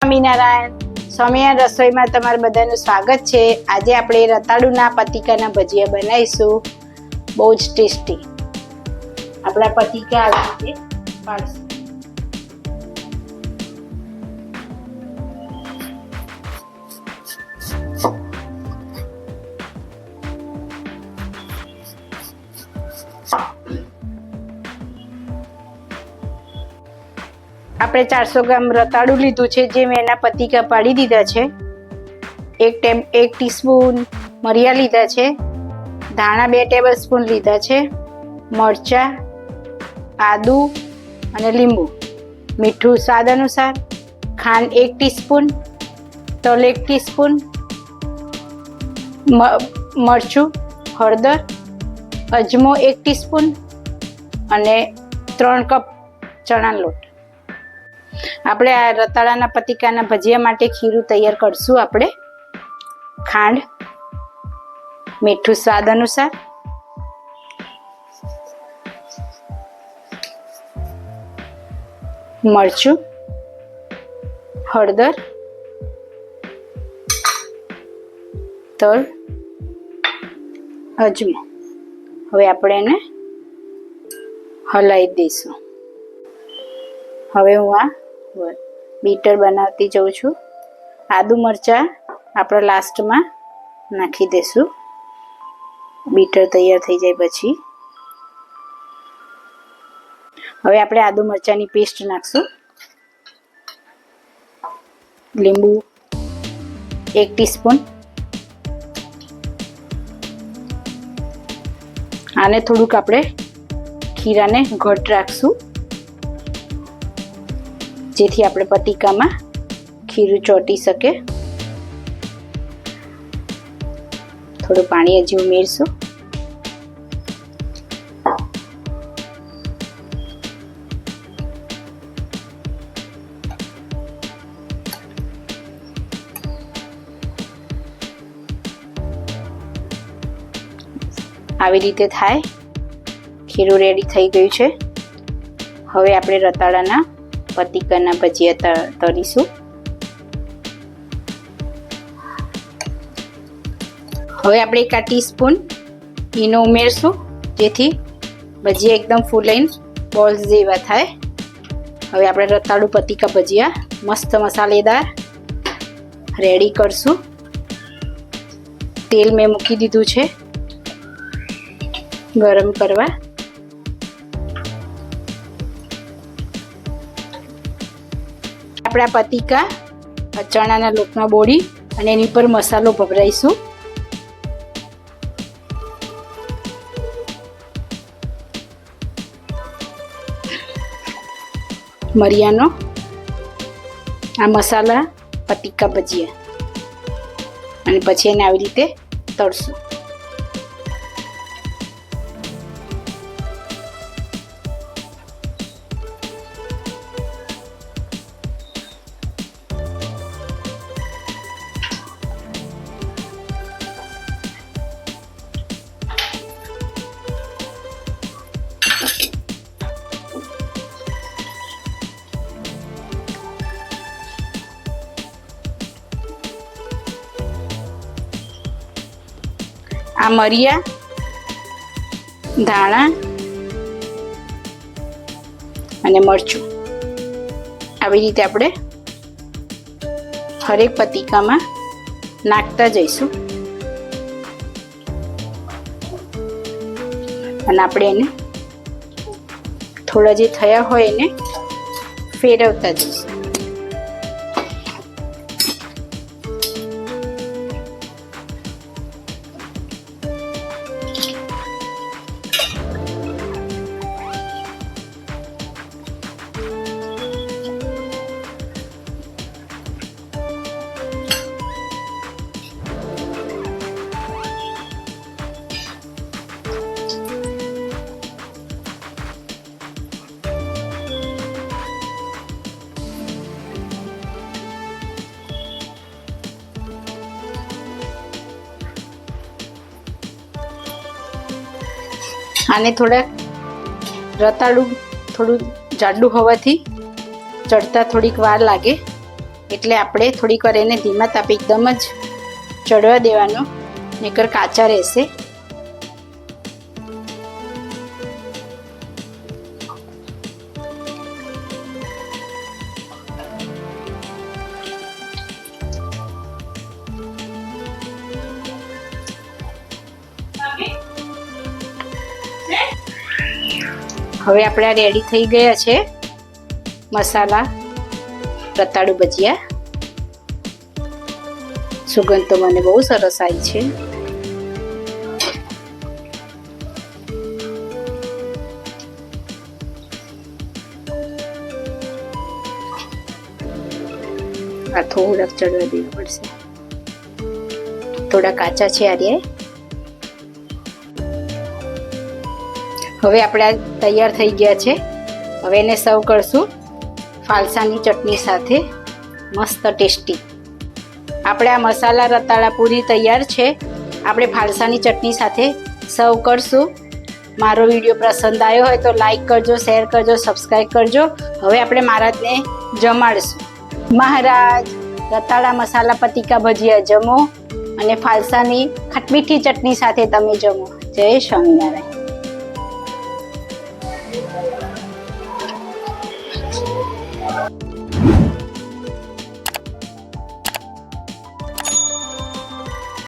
સ્વામિનારાયણ. સ્વામિનારાયણ રસોઈમાં તમારું બધાનું સ્વાગત છે. આજે આપણે રતાળુના પતીકાના ભજીયા બનાવીશું. બહુ જ ટેસ્ટી આપણા પતીકા આવી રીતે પાડશું. આપણે 400 ગ્રામ રતાળું લીધું છે, જે મેં એના પતીકા પાડી દીધા છે. 1 ટીસ્પૂન મરિયા લીધા છે, ધાણા 2 ટેબલસ્પૂન લીધા છે, મરચાં, આદુ અને લીંબુ, મીઠું સ્વાદ અનુસાર, ખાંડ 1 ટીસ્પૂન, તલ 1 ટીસ્પૂન, મરચું, હળદર, અજમો 1 ટીસ્પૂન અને 3 કપ ચણાનો લોટ. આપણે આ રતાળાના પતીકાના ભજીયા માટે ખીરું તૈયાર કરશું. આપણે ખાંડ, મીઠું સ્વાદ અનુસાર, મરચું, હળદર, તલ, અજમો. હવે આપણે એને હલાવી દઈશું. હવે હું આ બીટર બનાવતી જાઉં છું. આદુ મરચાં આપણે લાસ્ટમાં નાખી દઈશું, બીટર તૈયાર થઈ જાય પછી. હવે આપણે આદુ મરચાંની પેસ્ટ નાખશું. લીંબુ 1 ટીસ્પૂન. આને થોડુંક આપણે ખીરાને ઘટ રાખશું, જેથી આપણે પતીકામાં ખીરું ચોંટી શકે. થોડું પાણી હજી ઉમેરશું. આવી રીતે થાય. ખીરું રેડી થઈ ગયું છે. હવે આપણે રતાળાના પતીકાના ભજીયા તળીશું. હવે આપણે 1 ટીસ્પૂન ઈનો ઉમેરશું, જેથી ભજીયા એકદમ ફૂલાઈને બોલ્સ જેવા થાય. હવે આપણે રતાળુ પતીકા ભજીયા મસ્ત મસાલેદાર રેડી કરશું. તેલ મેં મૂકી દીધું છે ગરમ કરવા. આપણા પતીકા ચણાના લોટમાં બોળી અને એની પર મસાલો ભભરાઈશું. મરિયાનો આ મસાલા પતીકા ભજીયા, અને પછી એને આવી રીતે તળશું. આ મરિયા, ધાણા અને મરચું આવી રીતે આપણે હરેક પતીકામાં નાખતા જઈશું. અને આપણે એને થોડા જે થયા હોય એને ફેરવતા જઈશું. આને થોડા રતાળું થોડું જાડું હોવાથી ચડતા થોડીક વાર લાગે, એટલે આપણે થોડીક વાર એને ધીમા તાપે એકદમ જ ચડવા દેવાનું, નહીંતર કાચા રહેશે. હવે આપણે આ રેડી થઈ ગયા છે મસાલા રતાળુ ભજીયા. સુગંધ તો મને બહુ સરસ આવી છે. આ થોડાક ચડવા દેવું પડશે, થોડા કાચા છે આ. હવે આપણા તૈયાર થઈ ગયા છે. હવે એને સર્વ કરશું ફાલસાની ચટણી સાથે, મસ્ત ટેસ્ટી. આપણે આ મસાલા રતાળા પૂરી તૈયાર છે. આપણે ફાલસાની ચટણી સાથે સર્વ કરશું. મારો વિડીયો પસંદ આવ્યો હોય તો લાઈક કરજો, શેર કરજો, સબસ્ક્રાઈબ કરજો. હવે આપણે મહારાજને જમાડશું. મહારાજ રતાળા મસાલા પતીકા ભજીયા જમો અને ફાલસાની ખટમીઠી ચટણી સાથે તમે જમો. જય સ્વામિનારાયણ.